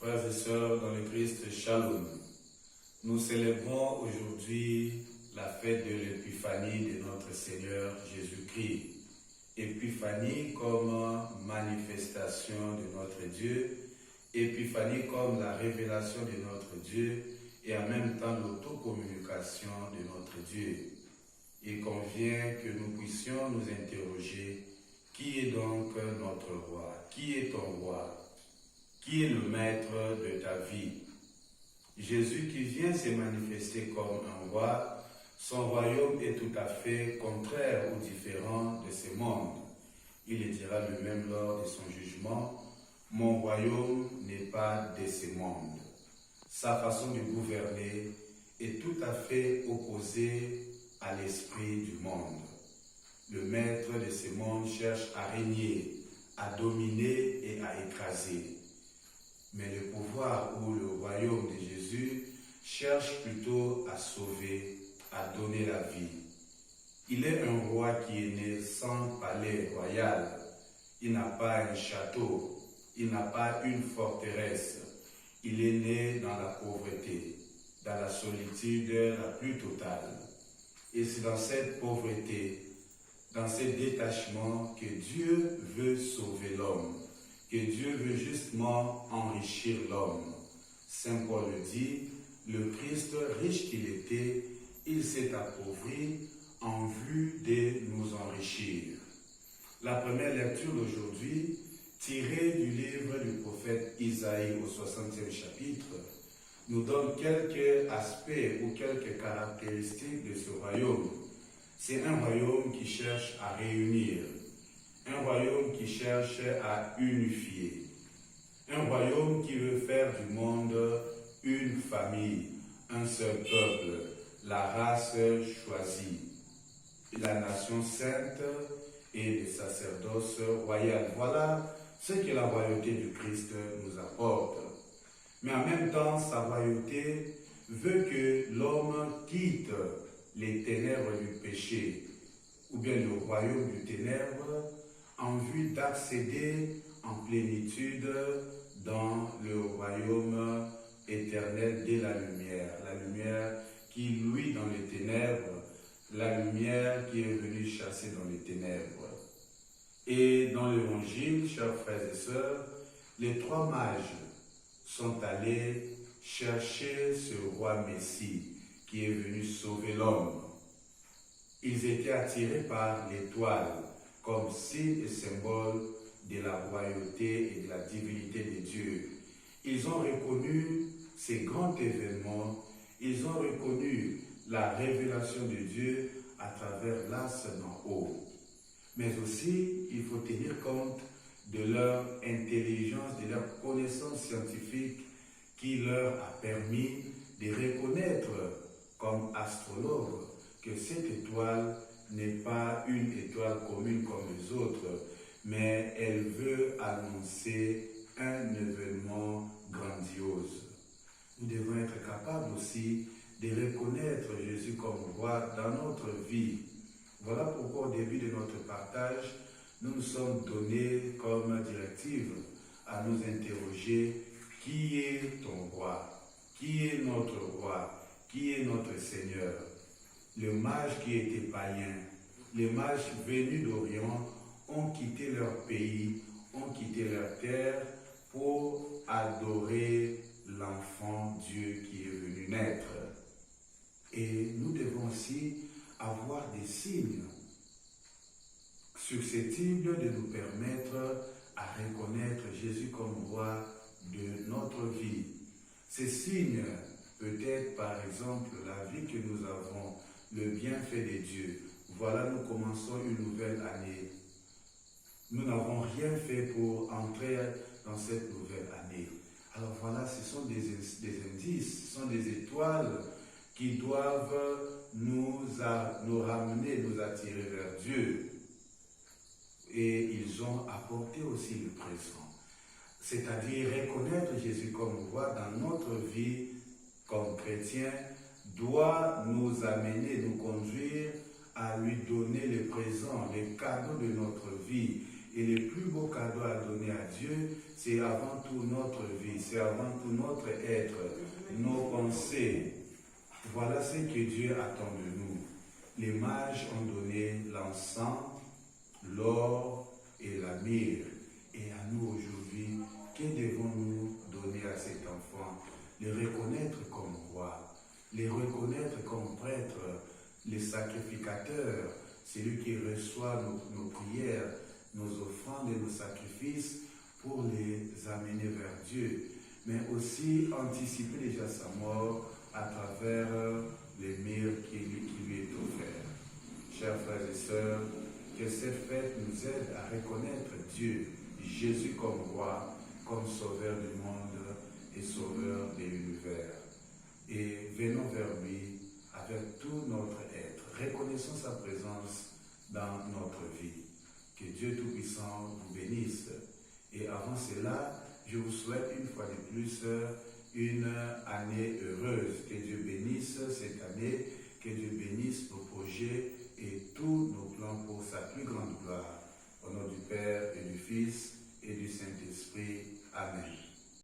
Frères et sœurs dans le Christ, Shalom. Nous célébrons aujourd'hui la fête de l'Épiphanie de notre Seigneur Jésus-Christ. Épiphanie comme manifestation de notre Dieu, Épiphanie comme la révélation de notre Dieu et en même temps l'autocommunication de notre Dieu. Il convient que nous puissions nous interroger, qui est donc notre roi? Qui est ton roi? Qui est le maître de ta vie? Jésus qui vient se manifester comme un roi, son royaume est tout à fait contraire ou différent de ce monde. Il le dira lui-même lors de son jugement, « Mon royaume n'est pas de ce monde ». Sa façon de gouverner est tout à fait opposée à l'esprit du monde. Le maître de ce monde cherche à régner, à dominer et à écraser. Mais le pouvoir ou le royaume de Jésus cherche plutôt à sauver, à donner la vie. Il est un roi qui est né sans palais royal. Il n'a pas un château, il n'a pas une forteresse. Il est né dans la pauvreté, dans la solitude la plus totale. Et c'est dans cette pauvreté, dans ce détachement que Dieu veut sauver l'homme, que Dieu veut justement enrichir l'homme. Saint Paul le dit, le Christ, riche qu'il était, il s'est appauvri en vue de nous enrichir. La première lecture d'aujourd'hui, tirée du livre du prophète Isaïe au 60e chapitre, nous donne quelques aspects ou quelques caractéristiques de ce royaume. C'est un royaume qui cherche à réunir, un royaume qui cherche à unifier, un royaume qui veut faire du monde une famille, un seul peuple, la race choisie, la nation sainte et le sacerdoce royal. Voilà ce que la royauté du Christ nous apporte. Mais en même temps, sa royauté veut que l'homme quitte les ténèbres du péché, ou bien le royaume du ténèbre, en vue d'accéder en plénitude dans le royaume éternel de la lumière qui luit dans les ténèbres, la lumière qui est venue chasser dans les ténèbres. Et dans l'évangile, chers frères et sœurs, les trois mages sont allés chercher ce roi Messie qui est venu sauver l'homme. Ils étaient attirés par l'étoile comme signe et symbole de la royauté et de la divinité de Dieu. Ils ont reconnu ces grands événements, ils ont reconnu la révélation de Dieu à travers l'astre d'en haut. Mais aussi, il faut tenir compte de leur intelligence, de leur connaissance scientifique qui leur a permis de reconnaître comme astrologues que cette étoile n'est pas une étoile commune comme les autres, mais elle veut annoncer un événement grandiose. Nous devons être capables aussi de reconnaître Jésus comme roi dans notre vie. Voilà pourquoi au début de notre partage, nous nous sommes donnés comme directive à nous interroger qui est ton roi, qui est notre roi, qui est notre Seigneur. Les mages qui étaient païens, les mages venus d'Orient ont quitté leur pays, ont quitté leur terre pour adorer l'enfant Dieu qui est venu naître. Et nous devons aussi avoir des signes susceptibles de nous permettre à reconnaître Jésus comme roi de notre vie. Ces signes, peut-être par exemple la vie que nous avons, le bienfait de Dieu. Voilà, nous commençons une nouvelle année. Nous n'avons rien fait pour entrer dans cette nouvelle année. Alors voilà, ce sont des indices, ce sont des étoiles qui doivent nous ramener, nous attirer vers Dieu. Et ils ont apporté aussi le présent. C'est-à-dire reconnaître Jésus comme roi dans notre vie comme chrétien doit nous amener, nous conduire à lui donner le présent, les cadeaux de notre vie. Et le plus beau cadeau à donner à Dieu, c'est avant tout notre vie, c'est avant tout notre être, nos pensées. Voilà ce que Dieu attend de nous. Les mages ont donné l'encens, l'or et la myrrhe. Et à nous aujourd'hui, que devons-nous donner à cet enfant? Les reconnaître comme roi, les reconnaître comme prêtre, les sacrificateurs, celui qui reçoit nos prières, nos offrandes et nos sacrifices pour les amener vers Dieu, mais aussi anticiper déjà sa mort à travers les myrrhes qui lui est offert. Chers frères et sœurs, que cette fête nous aide à reconnaître Dieu, Jésus comme roi, comme sauveur du monde et sauveur de l'univers. Et venons vers lui avec tout notre être, reconnaissons sa présence dans notre vie. Que Dieu Tout-Puissant vous bénisse. Et avant cela, je vous souhaite une fois de plus une année heureuse. Que Dieu bénisse cette année, que Dieu bénisse nos projets et tous nos plans pour sa plus grande gloire. Au nom du Père et du Fils